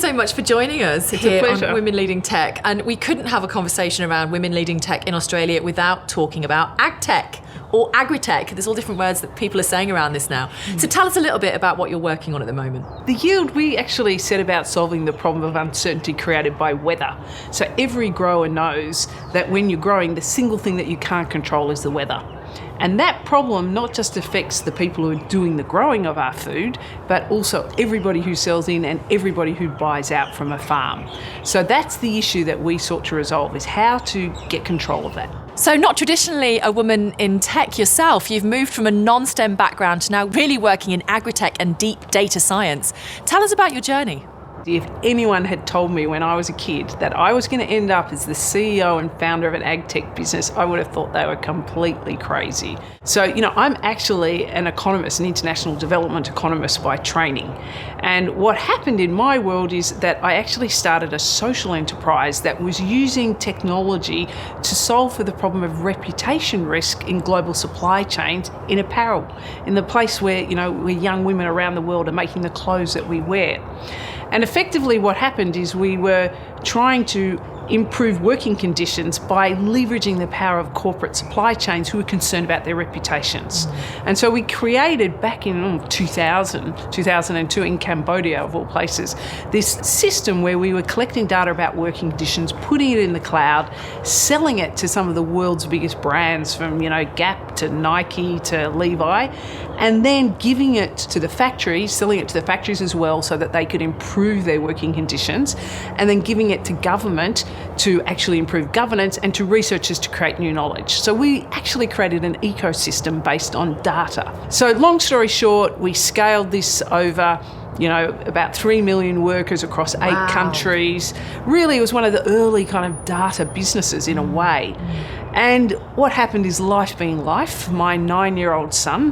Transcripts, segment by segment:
so much for joining us here on Women Leading Tech. And we couldn't have a conversation around women leading tech in Australia without talking about AgTech or agri-tech. There's all different words that people are saying around this now. So tell us a little bit about what you're working on at the moment. The Yield, we actually set about solving the problem of uncertainty created by weather. So every grower knows that when you're growing, the single thing that you can't control is the weather. And that problem not just affects the people who are doing the growing of our food, but also everybody who sells in and everybody who buys out from a farm. So that's the issue that we sought to resolve, is how to get control of that. So not traditionally a woman in tech yourself, you've moved from a non-STEM background to now really working in agri-tech and deep data science. Tell us about your journey. If anyone had told me when I was a kid that I was going to end up as the CEO and founder of an AgTech business, I would have thought they were completely crazy. So, I'm actually an economist, an international development economist by training. And what happened in my world is that I actually started a social enterprise that was using technology to solve for the problem of reputation risk in global supply chains in apparel, in the place where, where young women around the world are making the clothes that we wear. And effectively what happened is we were trying to improve working conditions by leveraging the power of corporate supply chains who were concerned about their reputations. And so we created back in 2002 in Cambodia, of all places, this system where we were collecting data about working conditions, putting it in the cloud, selling it to some of the world's biggest brands from, Gap to Nike to Levi, and then giving it to the factories, selling it to the factories as well so that they could improve their working conditions, and then giving it to government to actually improve governance and to researchers to create new knowledge. So we actually created an ecosystem based on data. So long story short, we scaled this over about 3 million workers across 8 countries. Really, it was one of the early kind of data businesses in a way. And what happened is life being life. My 9-year-old son,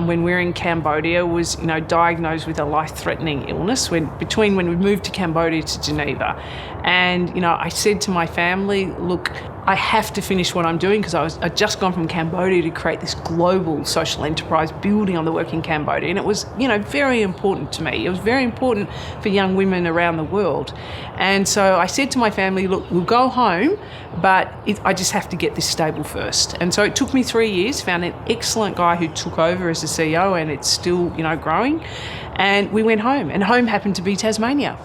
when we were in Cambodia, was diagnosed with a life-threatening illness when we moved to Cambodia to Geneva. And I said to my family, look, I have to finish what I'm doing because I'd just gone from Cambodia to create this global social enterprise building on the work in Cambodia. And it was, very important to me. It was very important for young women around the world. And so I said to my family, look, we'll go home, but I just have to get this stable first. And so it took me 3 years, found an excellent guy who took over as the CEO, and it's still, growing. And we went home, and home happened to be Tasmania.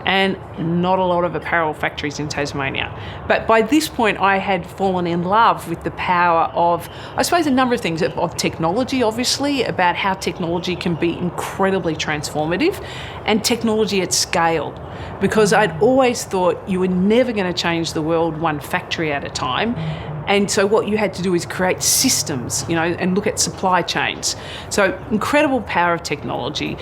And not a lot of apparel factories in Tasmania. But by this point, I had fallen in love with the power of, I suppose, a number of things, of technology, obviously, about how technology can be incredibly transformative, and technology at scale. Because I'd always thought you were never going to change the world one factory at a time. And so what you had to do is create systems, and look at supply chains. So incredible power of technology.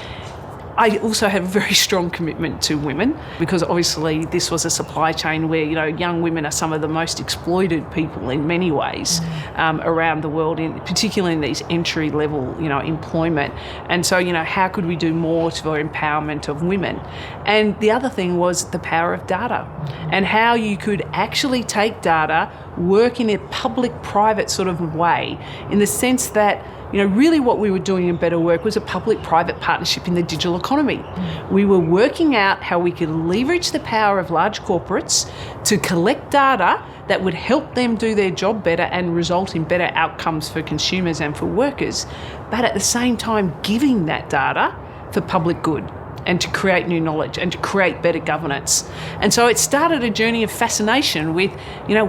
I also have a very strong commitment to women because obviously this was a supply chain where, young women are some of the most exploited people in many ways around the world, particularly in these entry-level, employment. And so, how could we do more for empowerment of women? And the other thing was the power of data and how you could actually take data, work in a public-private sort of way, in the sense that really what we were doing in Better Work was a public-private partnership in the digital economy. We were working out how we could leverage the power of large corporates to collect data that would help them do their job better and result in better outcomes for consumers and for workers, but at the same time giving that data for public good and to create new knowledge and to create better governance. And so it started a journey of fascination with,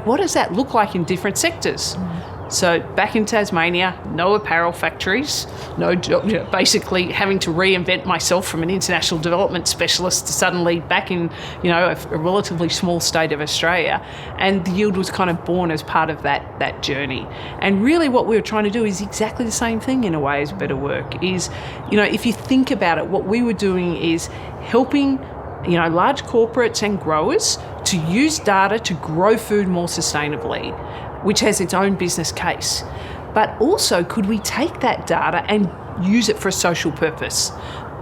what does that look like in different sectors? So back in Tasmania, no apparel factories, basically having to reinvent myself from an international development specialist to suddenly back in, a relatively small state of Australia. And the Yield was kind of born as part of that journey. And really what we were trying to do is exactly the same thing in a way as Better Work is, if you think about it, what we were doing is helping large corporates and growers to use data to grow food more sustainably, which has its own business case. But also, could we take that data and use it for a social purpose?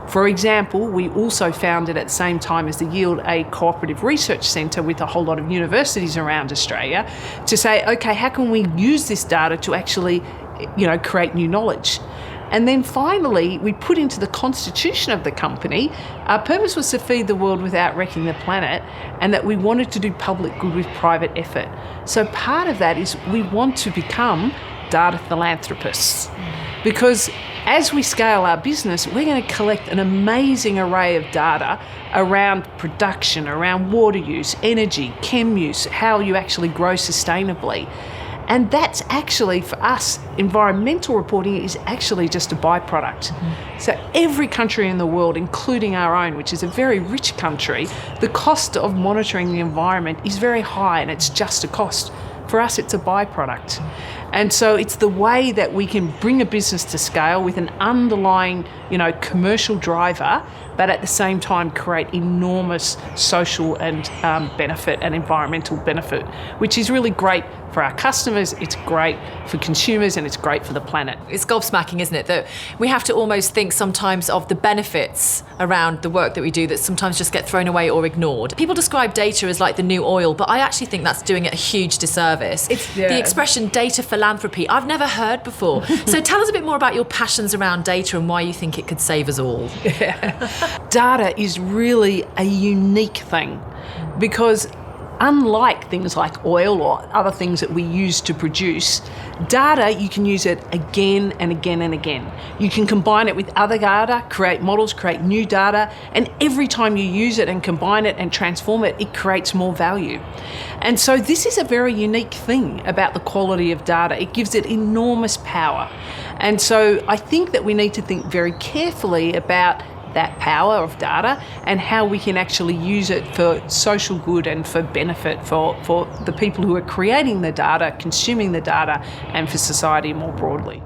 For example, we also founded at the same time as the Yield a cooperative research centre with a whole lot of universities around Australia to say, okay, how can we use this data to actually, create new knowledge? And then finally, we put into the constitution of the company, our purpose was to feed the world without wrecking the planet, and that we wanted to do public good with private effort. So part of that is we want to become data philanthropists, because as we scale our business, we're going to collect an amazing array of data around production, around water use, energy, chem use, how you actually grow sustainably. And that's actually, for us, environmental reporting is actually just a byproduct. So every country in the world, including our own, which is a very rich country, the cost of monitoring the environment is very high, and it's just a cost. For us, it's a byproduct. And so it's the way that we can bring a business to scale with an underlying, commercial driver, but at the same time create enormous social and benefit and environmental benefit, which is really great for our customers, it's great for consumers, and it's great for the planet. It's gobsmacking, isn't it? That we have to almost think sometimes of the benefits around the work that we do that sometimes just get thrown away or ignored. People describe data as like the new oil, but I actually think that's doing it a huge disservice. The expression data philanthropy, I've never heard before. So tell us a bit more about your passions around data and why you think it could save us all. Data is really a unique thing, because unlike things like oil or other things that we use to produce, data, you can use it again and again and again. You can combine it with other data, create models, create new data, and every time you use it and combine it and transform it, it creates more value. And so this is a very unique thing about the quality of data. It gives it enormous power. And so I think that we need to think very carefully about that power of data and how we can actually use it for social good and for benefit for the people who are creating the data, consuming the data, and for society more broadly.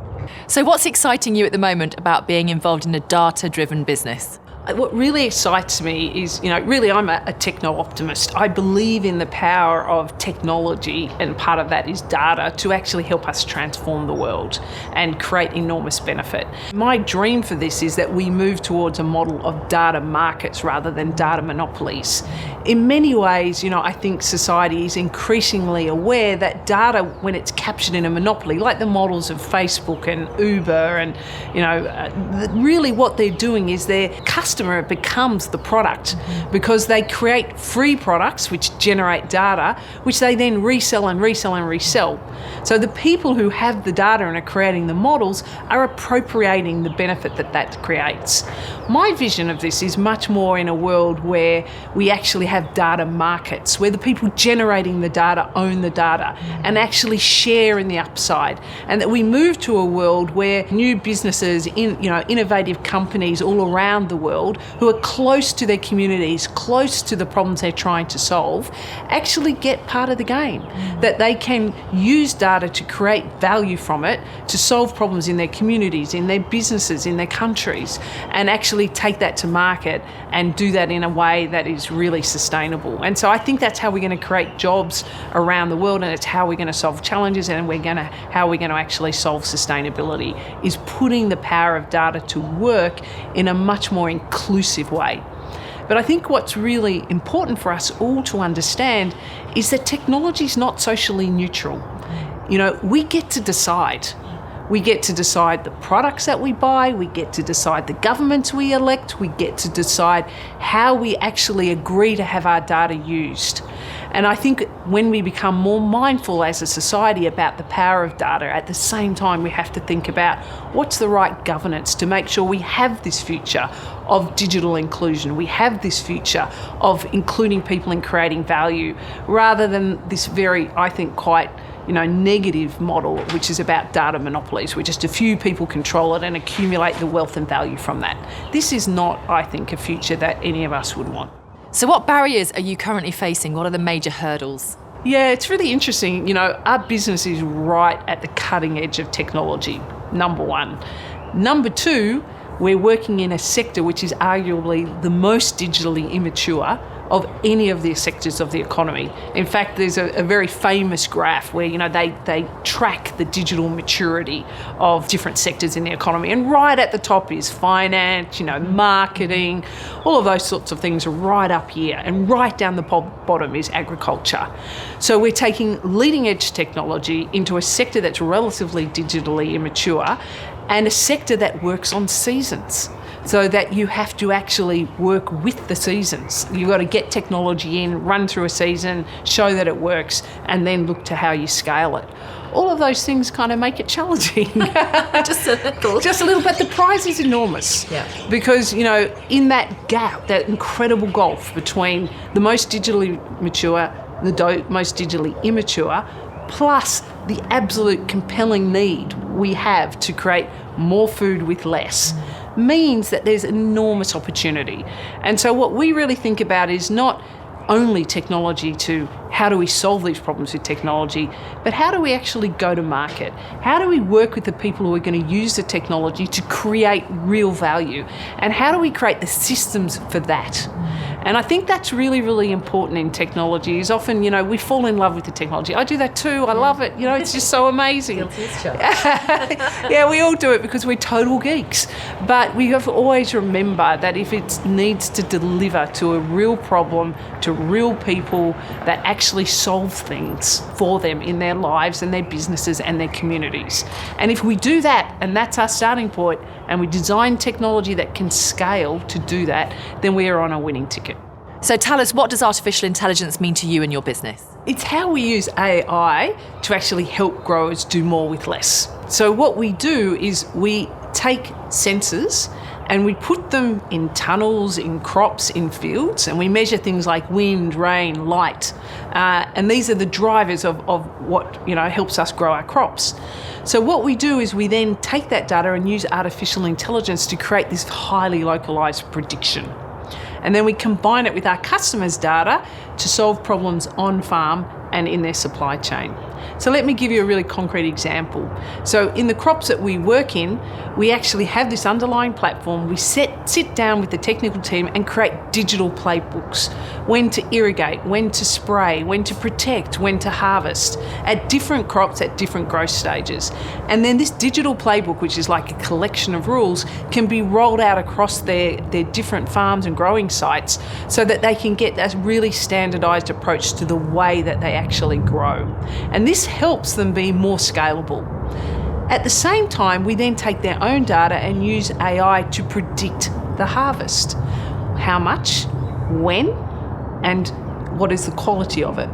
So what's exciting you at the moment about being involved in a data-driven business? What really excites me is, really I'm a techno-optimist. I believe in the power of technology, and part of that is data, to actually help us transform the world and create enormous benefit. My dream for this is that we move towards a model of data markets rather than data monopolies. In many ways, I think society is increasingly aware that data, when it's captured in a monopoly, like the models of Facebook and Uber, and really what they're doing is their customer becomes the product, because they create free products which generate data, which they then resell and resell and resell. So the people who have the data and are creating the models are appropriating the benefit that creates. My vision of this is much more in a world where we actually have data markets, where the people generating the data own the data and actually share in the upside, and that we move to a world where new businesses, innovative companies all around the world who are close to their communities, close to the problems they're trying to solve, actually get part of the game. That they can use data to create value from it, to solve problems in their communities, in their businesses, in their countries, and actually take that to market and do that in a way that is really sustainable. And so I think that's how we're going to create jobs around the world, and it's how we're going to solve challenges, and how we're going to actually solve sustainability, is putting the power of data to work in a much more inclusive way. But I think what's really important for us all to understand is that technology is not socially neutral. We get to decide. We get to decide the products that we buy, we get to decide the governments we elect, we get to decide how we actually agree to have our data used. And I think when we become more mindful as a society about the power of data, at the same time we have to think about what's the right governance to make sure we have this future of digital inclusion, we have this future of including people in creating value, rather than this very, I think, quite negative model, which is about data monopolies, where just a few people control it and accumulate the wealth and value from that. This is not, I think, a future that any of us would want. So what barriers are you currently facing? What are the major hurdles? Yeah, it's really interesting. Our business is right at the cutting edge of technology, number one. Number two, we're working in a sector which is arguably the most digitally immature of any of the sectors of the economy. In fact, there's a very famous graph where they track the digital maturity of different sectors in the economy, and right at the top is finance, marketing, all of those sorts of things are right up here, and right down the bottom is agriculture. So we're taking leading edge technology into a sector that's relatively digitally immature, and a sector that works on seasons, so that you have to actually work with the seasons. You've got to get technology in, run through a season, show that it works, and then look to how you scale it. All of those things kind of make it challenging. Just a little. Just a little, but the prize is enormous. Yeah. Because, in that gap, that incredible gulf between the most digitally mature, the most digitally immature, plus the absolute compelling need we have to create more food with less, means that there's enormous opportunity. And so what we really think about is not only technology to how do we solve these problems with technology, but how do we actually go to market? How do we work with the people who are going to use the technology to create real value? And how do we create the systems for that? And I think that's really, really important in technology. Is often, we fall in love with the technology. I do that too. I love it. It's just so amazing. Guilty as charged. Yeah, we all do it because we're total geeks. But we have to always remember that if it needs to deliver to a real problem, to real people that actually solve things for them in their lives and their businesses and their communities. And if we do that, and that's our starting point, and we design technology that can scale to do that, then we are on a winning ticket. So tell us, what does artificial intelligence mean to you and your business? It's how we use AI to actually help growers do more with less. So what we do is we take sensors and we put them in tunnels, in crops, in fields, and we measure things like wind, rain, light. And these are the drivers of what helps us grow our crops. So what we do is we then take that data and use artificial intelligence to create this highly localized prediction. And then we combine it with our customers' data to solve problems on farm and in their supply chain. So let me give you a really concrete example. So in the crops that we work in, we actually have this underlying platform. We sit down with the technical team and create digital playbooks. When to irrigate, when to spray, when to protect, when to harvest, at different crops at different growth stages. And then this digital playbook, which is like a collection of rules, can be rolled out across their different farms and growing sites so that they can get a really standardized approach to the way that they actually grow. And this helps them be more scalable. At the same time, we then take their own data and use AI to predict the harvest. How much, when, and what is the quality of it?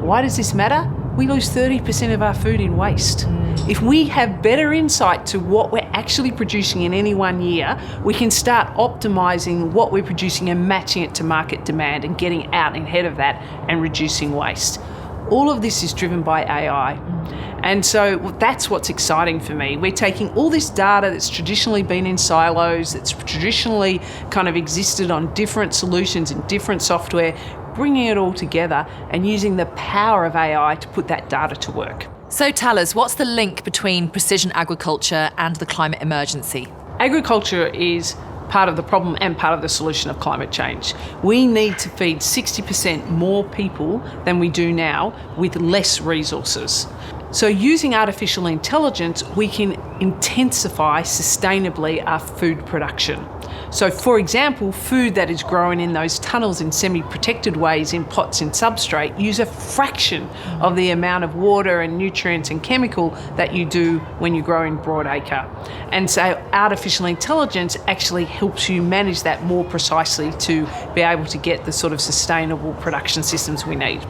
Why does this matter? We lose 30% of our food in waste. If we have better insight to what we're actually producing in any one year, we can start optimizing what we're producing and matching it to market demand and getting out ahead of that and reducing waste. All of this is driven by AI. And so that's what's exciting for me. We're taking all this data that's traditionally been in silos, that's traditionally kind of existed on different solutions and different software, bringing it all together and using the power of AI to put that data to work. So tell us, what's the link between precision agriculture and the climate emergency? Agriculture is part of the problem and part of the solution of climate change. We need to feed 60% more people than we do now with less resources. So using artificial intelligence, we can intensify sustainably our food production. So for example, food that is grown in those tunnels in semi-protected ways in pots and substrate use a fraction of the amount of water and nutrients and chemical that you do when you grow in broadacre. And so artificial intelligence actually helps you manage that more precisely to be able to get the sort of sustainable production systems we need.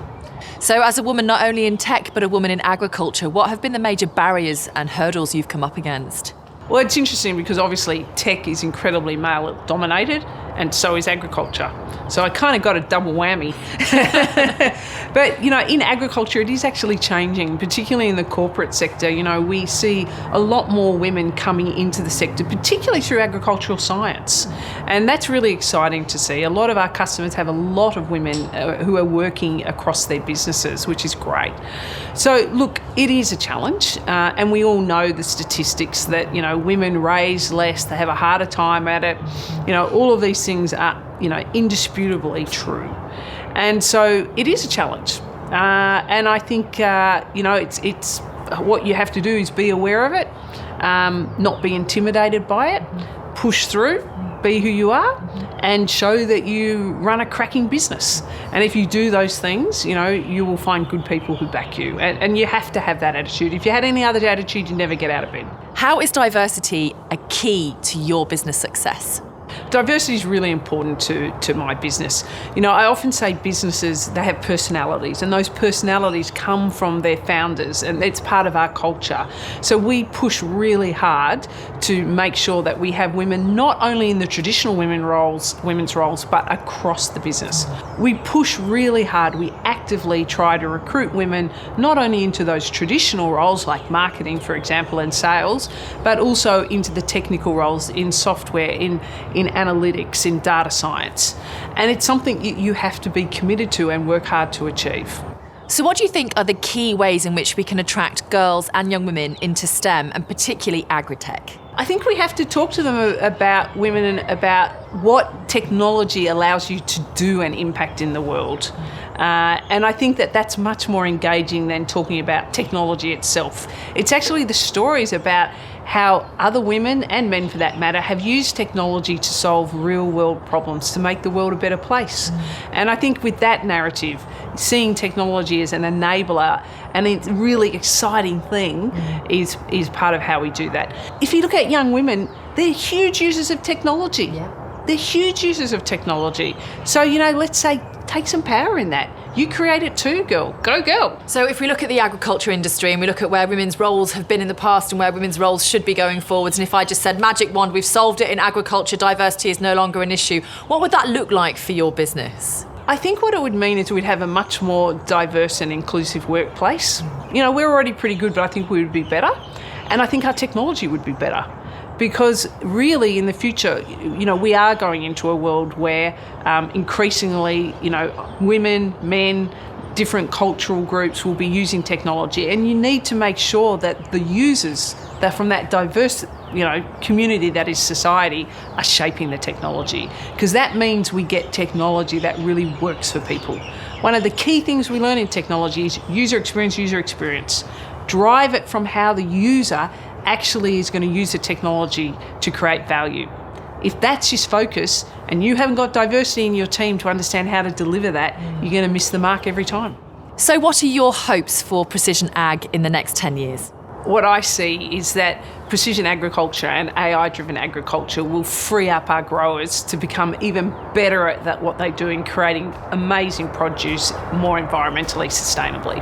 So as a woman not only in tech but a woman in agriculture, what have been the major barriers and hurdles you've come up against? Well, it's interesting because obviously tech is incredibly male dominated and so is agriculture. So I kind of got a double whammy. But, in agriculture, it is actually changing, particularly in the corporate sector. We see a lot more women coming into the sector, particularly through agricultural science. And that's really exciting to see. A lot of our customers have a lot of women who are working across their businesses, which is great. So, look, it is a challenge. And we all know the statistics that, women raise less, they have a harder time at it. All of these things are, indisputably true. And so it is a challenge. And I think, it's what you have to do is be aware of it, not be intimidated by it, push through, be who you are and show that you run a cracking business. And if you do those things, you will find good people who back you. And you have to have that attitude. If you had any other attitude, you'd never get out of bed. How is diversity a key to your business success? Diversity is really important to my business. I often say businesses, they have personalities, and those personalities come from their founders, and it's part of our culture. So we push really hard to make sure that we have women not only in the traditional women's roles, but across the business. We push really hard. We actively try to recruit women not only into those traditional roles like marketing, for example, and sales, but also into the technical roles in software, in analytics, in data science. And it's something you have to be committed to and work hard to achieve. So what do you think are the key ways in which we can attract girls and young women into STEM, and particularly AgriTech? I think we have to talk to them about women and about what technology allows you to do and impact in the world. And I think that's much more engaging than talking about technology itself. It's actually the stories about how other women, and men for that matter, have used technology to solve real world problems, to make the world a better place. And I think with that narrative, seeing technology as an enabler and it's a really exciting thing is part of how we do that. If you look at young women, they're huge users of technology. Yeah. They're huge users of technology. So, let's say take some power in that. You create it too, girl. Go, girl. So if we look at the agriculture industry and we look at where women's roles have been in the past and where women's roles should be going forwards, and if I just said magic wand, we've solved it in agriculture, diversity is no longer an issue, what would that look like for your business? I think what it would mean is we'd have a much more diverse and inclusive workplace. We're already pretty good, but I think we would be better. And I think our technology would be better. Because really in the future, we are going into a world where increasingly, women, men, different cultural groups will be using technology. And you need to make sure that the users that from that diverse, community that is society are shaping the technology. Because that means we get technology that really works for people. One of the key things we learn in technology is user experience. Drive it from how the user actually is going to use the technology to create value. If that's your focus and you haven't got diversity in your team to understand how to deliver that, you're going to miss the mark every time. So what are your hopes for precision ag in the next 10 years? What I see is that precision agriculture and AI-driven agriculture will free up our growers to become even better at what they do in creating amazing produce more environmentally sustainably.